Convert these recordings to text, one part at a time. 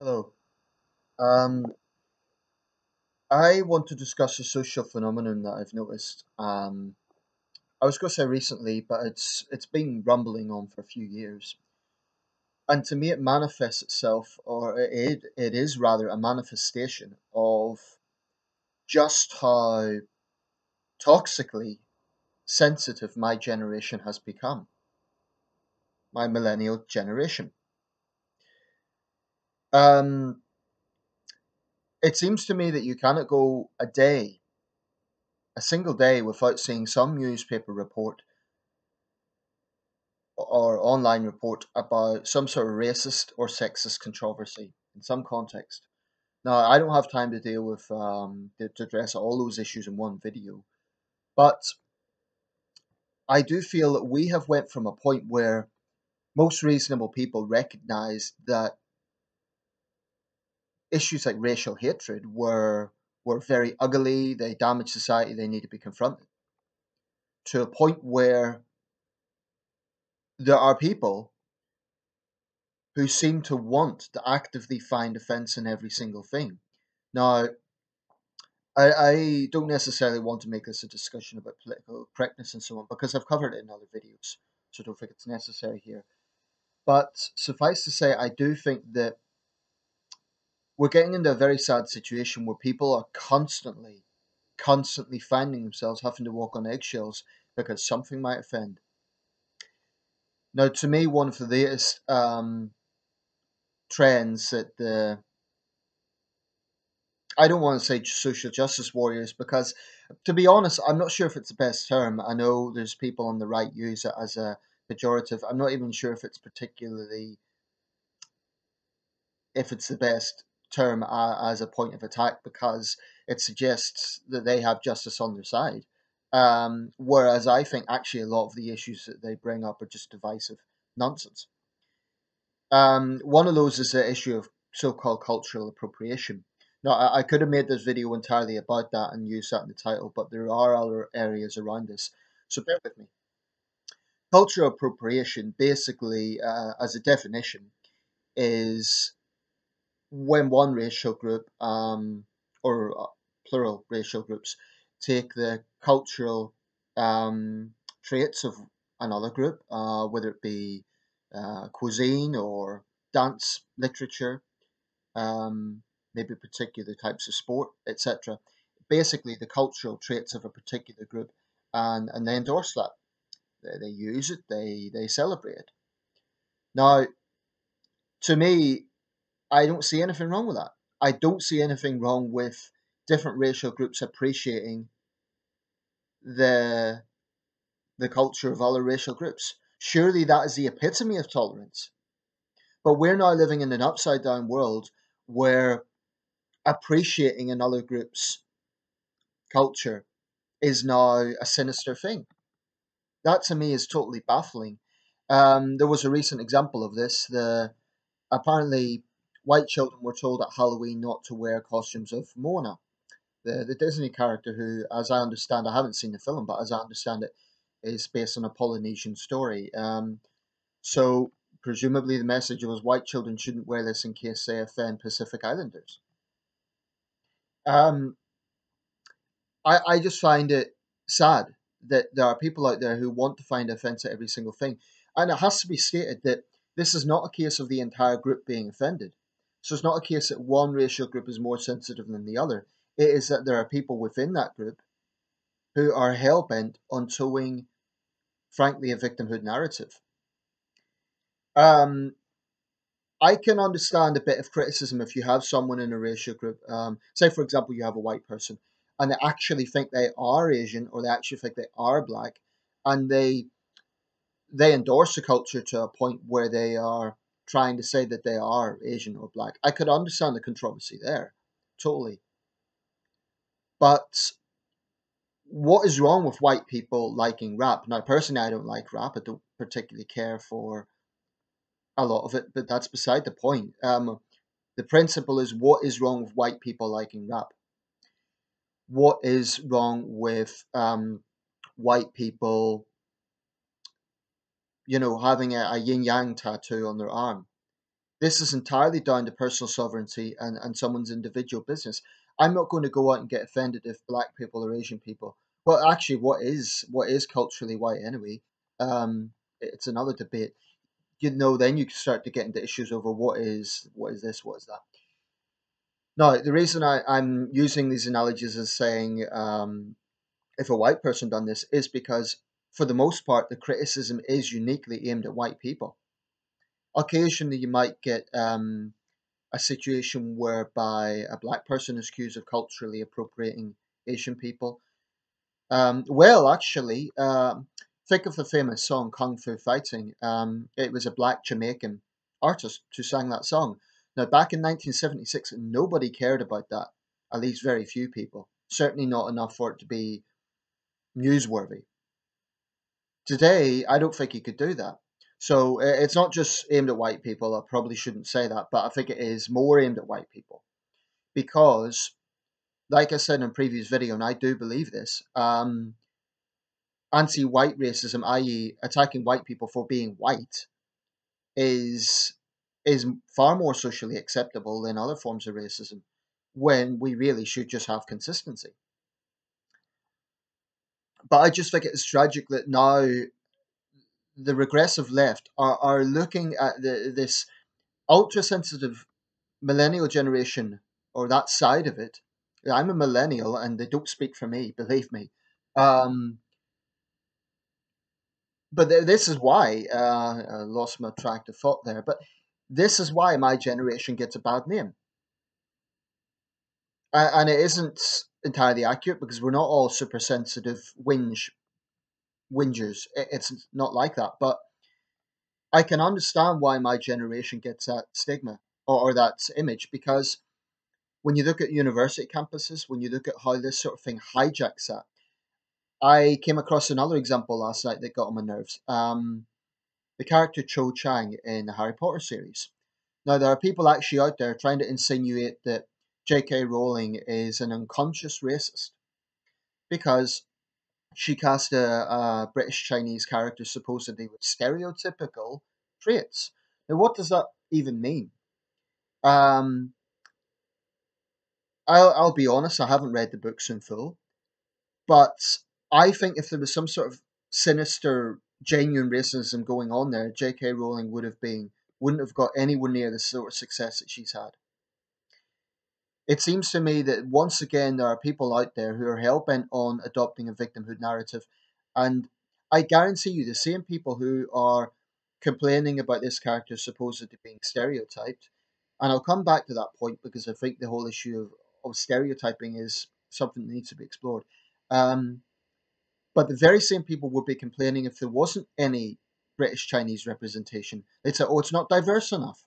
Hello. Um, I want to discuss a social phenomenon that I've noticed. I was going to say recently, but it's been rumbling on for a few years, and to me, it manifests itself, or it is rather a manifestation of just how toxically sensitive my generation has become, my millennial generation. Um, it seems to me that you cannot go a single day, without seeing some newspaper report or online report about some sort of racist or sexist controversy in some context. Now, I don't have time to deal with to address all those issues in one video, but I do feel that we have went from a point where most reasonable people recognise that issues like racial hatred were very ugly, they damage society, they need to be confronted, to a point where there are people who seem to want to actively find offence in every single thing. Now, I don't necessarily want to make this a discussion about political correctness and so on because I've covered it in other videos, so I don't think it's necessary here. But suffice to say, I do think that we're getting into a very sad situation where people are constantly finding themselves having to walk on eggshells because something might offend. Now, to me, one of the latest trends that the I don't want to say social justice warriors because, to be honest, I'm not sure if it's the best term. I know there's people on the right use it as a pejorative. I'm not even sure if it's particularly if it's the best term as a point of attack because it suggests that they have justice on their side. Whereas I think actually a lot of the issues that they bring up are just divisive nonsense. One of those is the issue of so-called cultural appropriation. Now, I could have made this video entirely about that and used that in the title, but there are other areas around this, so bear with me. Cultural appropriation, basically, as a definition, is when one racial group, or plural racial groups, take the cultural traits of another group, whether it be cuisine or dance, literature, maybe particular types of sport, etc. Basically, the cultural traits of a particular group, and they endorse that. They use it. They celebrate it. Now, to me, I don't see anything wrong with that. I don't see anything wrong with different racial groups appreciating the the culture of other racial groups. Surely that is the epitome of tolerance. But we're now living in an upside down world where appreciating another group's culture is now a sinister thing. That to me is totally baffling. There was a recent example of this. The apparently white children were told at Halloween not to wear costumes of Mona, the Disney character who, as I understand, I haven't seen the film, but as I understand it, is based on a Polynesian story. So presumably the message was white children shouldn't wear this in case they offend Pacific Islanders. Um, I just find it sad that there are people out there who want to find offence at every single thing. And it has to be stated that this is not a case of the entire group being offended. So it's not a case that one racial group is more sensitive than the other. It is that there are people within that group who are hell bent on towing, frankly, a victimhood narrative. Um, I can understand a bit of criticism if you have someone in a racial group, say for example you have a white person, and they actually think they are Asian or they actually think they are black, and they endorse the culture to a point where they are trying to say that they are Asian or black. I could understand the controversy there, totally. But what is wrong with white people liking rap? Now, personally, I don't like rap. I don't particularly care for a lot of it, but that's beside the point. The principle is what is wrong with white people liking rap? What is wrong with white people, having a yin yang tattoo on their arm? This is entirely down to personal sovereignty and someone's individual business. I'm not going to go out and get offended if black people or Asian people. Well, actually, what is culturally white anyway? It's another debate. Then you start to get into issues over what is this, what is that. Now, the reason I'm using these analogies as saying if a white person done this is because, for the most part, the criticism is uniquely aimed at white people. Occasionally, you might get a situation whereby a black person is accused of culturally appropriating Asian people. Actually, think of the famous song Kung Fu Fighting. It was a black Jamaican artist who sang that song. Now, back in 1976, nobody cared about that, at least very few people. Certainly not enough for it to be newsworthy. Today, I don't think you could do that. So it's not just aimed at white people. I probably shouldn't say that, but I think it is more aimed at white people because, like I said in a previous video, and I do believe this, anti-white racism, i.e., attacking white people for being white, is is far more socially acceptable than other forms of racism. When we really should just have consistency. But I just think it's tragic that now the regressive left are looking at this ultra sensitive millennial generation or that side of it. I'm a millennial and they don't speak for me, believe me. Um, but this is why I lost my track of thought there. But this is why my generation gets a bad name, and it isn't entirely accurate because we're not all super sensitive whingers. It's not like that. But I can understand why my generation gets that stigma or that image because when you look at university campuses, when you look at how this sort of thing hijacks that, I came across another example last night that got on my nerves. The character Cho Chang in the Harry Potter series. Now, there are people actually out there trying to insinuate that J.K. Rowling is an unconscious racist because she cast a British Chinese character supposedly with stereotypical traits. Now, what does that even mean? Um, I'll be honest, I haven't read the books in full, but I think if there was some sort of sinister, genuine racism going on there, J.K. Rowling wouldn't have got anywhere near the sort of success that she's had. It seems to me that once again there are people out there who are hell bent on adopting a victimhood narrative, and I guarantee you the same people who are complaining about this character supposedly being stereotyped, and I'll come back to that point because I think the whole issue of stereotyping is something that needs to be explored. Um, but the very same people would be complaining if there wasn't any British Chinese representation. They'd say, "Oh, it's not diverse enough."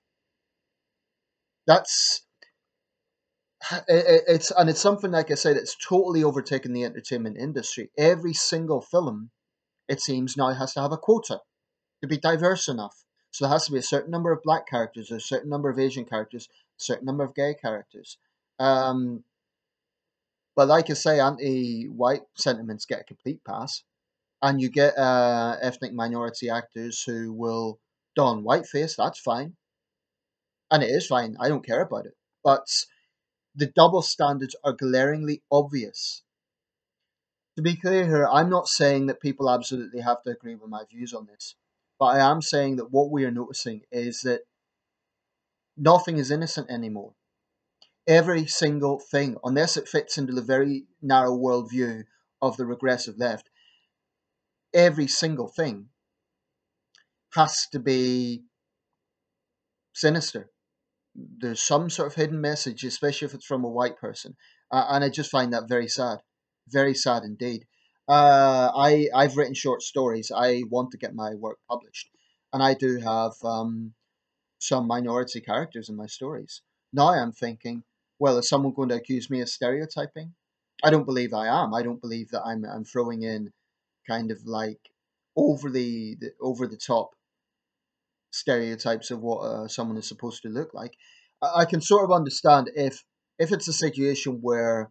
That's it's something like I said. It's totally overtaken the entertainment industry. Every single film, it seems now, has to have a quota to be diverse enough. So there has to be a certain number of black characters, a certain number of Asian characters, a certain number of gay characters. Um, but like I say, anti-white sentiments get a complete pass, and you get ethnic minority actors who will don whiteface. That's fine, and it is fine. I don't care about it. But the double standards are glaringly obvious. To be clear here, I'm not saying that people absolutely have to agree with my views on this, but I am saying that what we are noticing is that nothing is innocent anymore. Every single thing, unless it fits into the very narrow worldview of the regressive left, every single thing has to be sinister. There's some sort of hidden message, especially if it's from a white person, and I just find that very sad indeed. I've written short stories. I want to get my work published, and I do have some minority characters in my stories. Now I'm thinking, well, is someone going to accuse me of stereotyping? I don't believe I am. I don't believe that I'm throwing in kind of like over the top stereotypes of what someone is supposed to look like. I can sort of understand if it's a situation where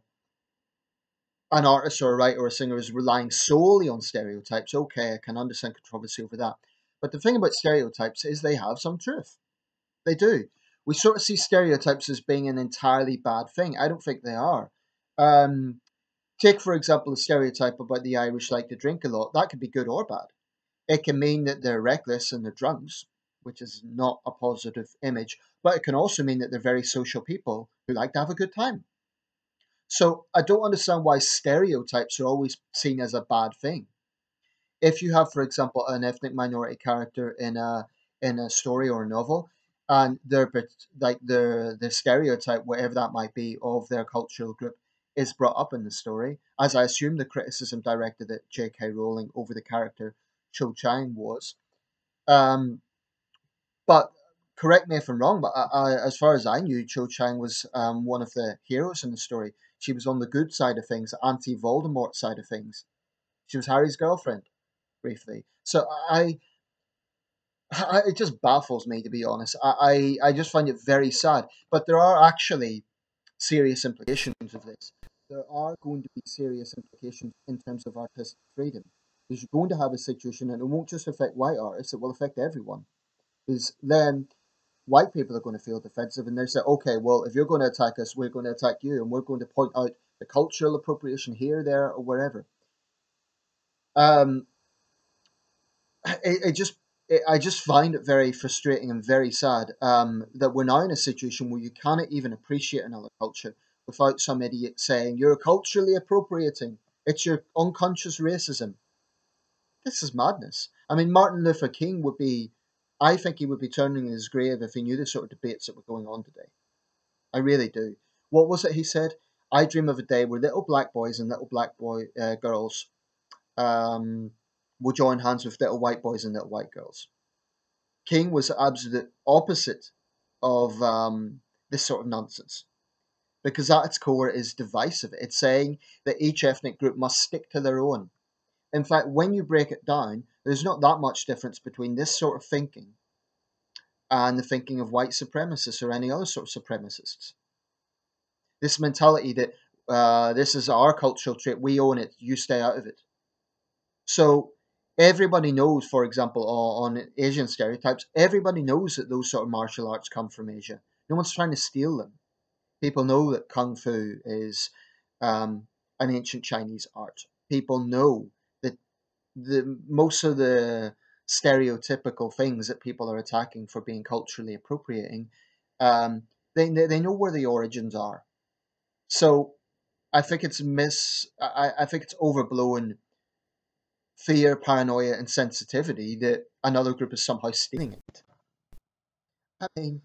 an artist or a writer or a singer is relying solely on stereotypes. Okay, I can understand controversy over that. But the thing about stereotypes is they have some truth. They do. We sort of see stereotypes as being an entirely bad thing. I don't think they are. Um, Take, for example, a stereotype about the Irish like to drink a lot. That could be good or bad. It can mean that they're reckless and they're drunks, which is not a positive image, but it can also mean that they're very social people who like to have a good time. So I don't understand why stereotypes are always seen as a bad thing. If you have, for example, an ethnic minority character in a story or a novel, and like the stereotype, whatever that might be, of their cultural group is brought up in the story, as I assume the criticism directed at J.K. Rowling over the character Cho Chang was. Um, but correct me if I'm wrong, but as far as I knew, Cho Chang was one of the heroes in the story. She was on the good side of things, anti Voldemort side of things. She was Harry's girlfriend briefly. So it just baffles me, to be honest. I just find it very sad. But there are actually serious implications of this. There are going to be serious implications in terms of artistic freedom. Because you're going to have a situation, and it won't just affect white artists; it will affect everyone. Because then white people are going to feel defensive, and they say, "Okay, well, if you're going to attack us, we're going to attack you, and we're going to point out the cultural appropriation here, there, or wherever." Um, it just I just find it very frustrating and very sad that we're now in a situation where you cannot even appreciate another culture without some idiot saying you're culturally appropriating. It's your unconscious racism. This is madness. I mean, Martin Luther King would be, I think he would be turning in his grave if he knew the sort of debates that were going on today. I really do. What was it he said? I dream of a day where little black boys and little black boy girls um, will join hands with little white boys and little white girls. King was the absolute opposite of this sort of nonsense because at its core is divisive. It's saying that each ethnic group must stick to their own. In fact, when you break it down, there's not that much difference between this sort of thinking and the thinking of white supremacists or any other sort of supremacists. This mentality that this is our cultural trait, we own it, you stay out of it. So everybody knows, for example, on Asian stereotypes, everybody knows that those sort of martial arts come from Asia. No one's trying to steal them. People know that kung fu is an ancient Chinese art. People know that the most of the stereotypical things that people are attacking for being culturally appropriating, um, they know where the origins are. So I think I think it's overblown fear, paranoia, and sensitivity that another group is somehow stealing it. I mean,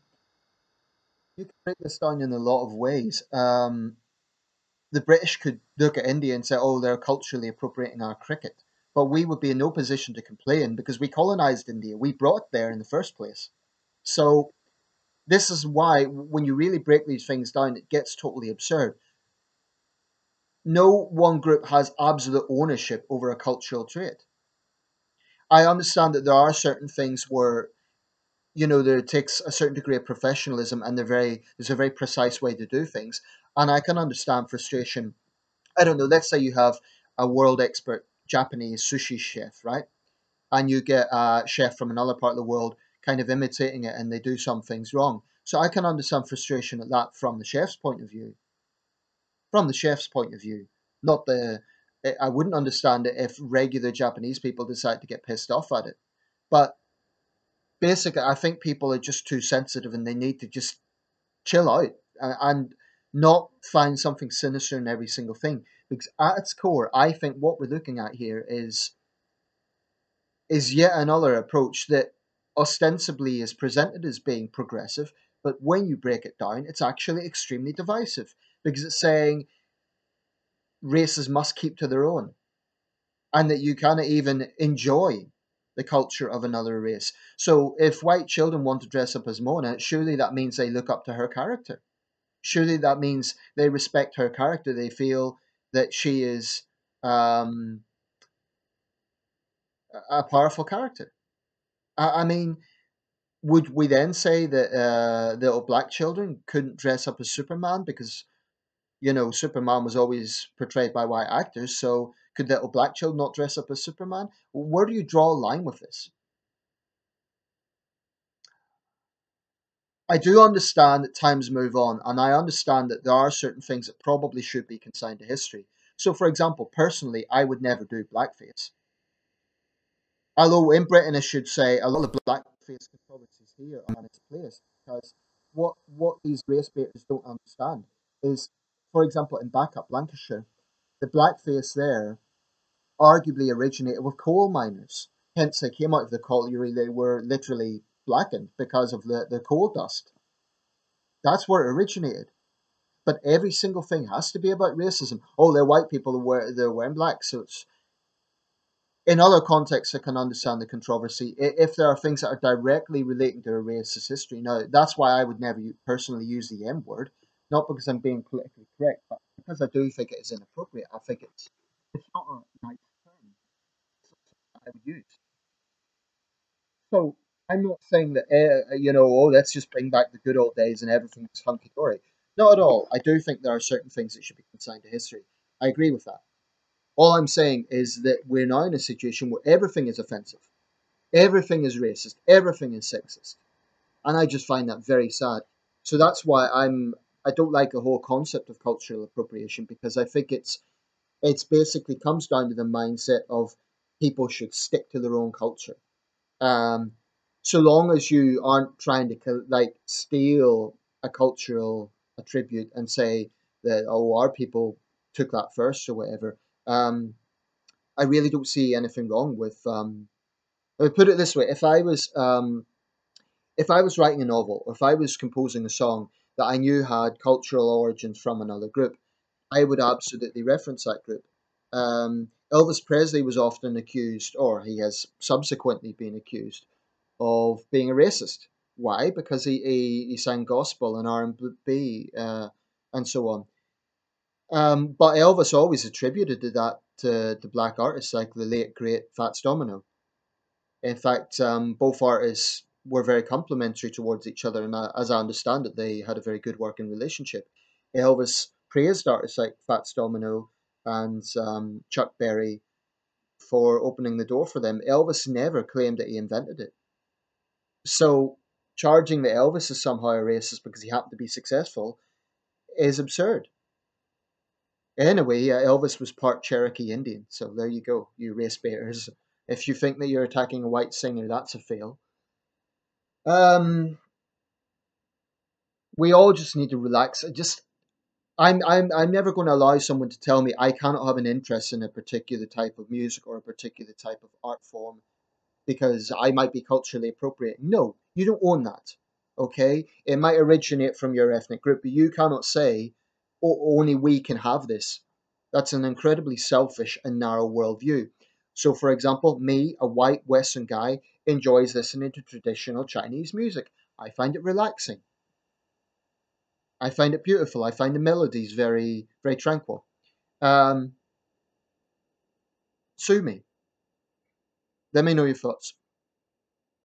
you can break this down in a lot of ways. The British could look at India and say, oh, they're culturally appropriating our cricket. But we would be in no position to complain because we colonized India. We brought it there in the first place. So this is why, when you really break these things down, it gets totally absurd. No one group has absolute ownership over a cultural trait. I understand that there are certain things where there takes a certain degree of professionalism and there's a very precise way to do things, and I can understand frustration. I don't know, let's say you have a world expert Japanese sushi chef, right? And you get a chef from another part of the world kind of imitating it and they do some things wrong. So I can understand frustration at that from the chef's point of view. From the chef's point of view, not the I wouldn't understand it if regular Japanese people decide to get pissed off at it. But basically, I think people are just too sensitive and they need to just chill out and not find something sinister in every single thing. Because at its core, I think what we're looking at here is yet another approach that ostensibly is presented as being progressive, but when you break it down, it's actually extremely divisive because it's saying races must keep to their own and that you cannot even enjoy the culture of another race. So if white children want to dress up as Mona, surely that means they look up to her character. Surely that means they respect her character. They feel that she is um, a powerful character. I mean, would we then say that little black children couldn't dress up as Superman because Superman was always portrayed by white actors? So could little black children not dress up as Superman? Where do you draw a line with this? I do understand that times move on, and I understand that there are certain things that probably should be consigned to history. So, for example, personally, I would never do blackface. Although in Britain, I should say, a lot of blackface controversies here are misplaced because what these race baiters don't understand is, for example, in backup Lancashire, the blackface there arguably originated with coal miners. Hence, they came out of the colliery, they were literally blackened because of the coal dust. That's where it originated. But every single thing has to be about racism. Oh, they're white people who they're wearing black suits. In other contexts, I can understand the controversy if there are things that are directly relating to a racist history. Now, that's why I would never personally use the M word, not because I'm being politically correct, but because I do think it is inappropriate. I think it's not a nice term. It's not something that I would use. So I'm not saying that oh, let's just bring back the good old days and everything's hunky dory. Not at all. I do think there are certain things that should be consigned to history. I agree with that. All I'm saying is that we're now in a situation where everything is offensive, everything is racist, everything is sexist, and I just find that very sad. So that's why I don't like the whole concept of cultural appropriation because I think it's basically comes down to the mindset of people should stick to their own culture. Um, so long as you aren't trying to like steal a cultural attribute and say that oh our people took that first or whatever. I really don't see anything wrong with. I would put it this way: if I was writing a novel or if I was composing a song that I knew had cultural origins from another group, I would absolutely reference that group. Elvis Presley was often accused, or he has subsequently been accused, of being a racist. Why? Because he sang gospel and R&B and so on. But Elvis always attributed to that to black artists like the late great Fats Domino. In fact, both artists were very complimentary towards each other, and as I understand it, they had a very good working relationship. Elvis praised artists like Fats Domino and Chuck Berry for opening the door for them. Elvis never claimed that he invented it. So charging that Elvis is somehow a racist because he happened to be successful is absurd. Anyway, Elvis was part Cherokee Indian, so there you go, you race baiters. If you think that you're attacking a white singer, that's a fail. Um, we all just need to relax. I'm never going to allow someone to tell me I cannot have an interest in a particular type of music or a particular type of art form because I might be culturally appropriate. No, you don't own that. Okay, it might originate from your ethnic group, but you cannot say, "Oh, only we can have this." That's an incredibly selfish and narrow worldview. So, for example, me, a white Western guy, enjoys listening to traditional Chinese music. I find it relaxing. I find it beautiful. I find the melodies very, very tranquil. Um, Sue me. Let me know your thoughts.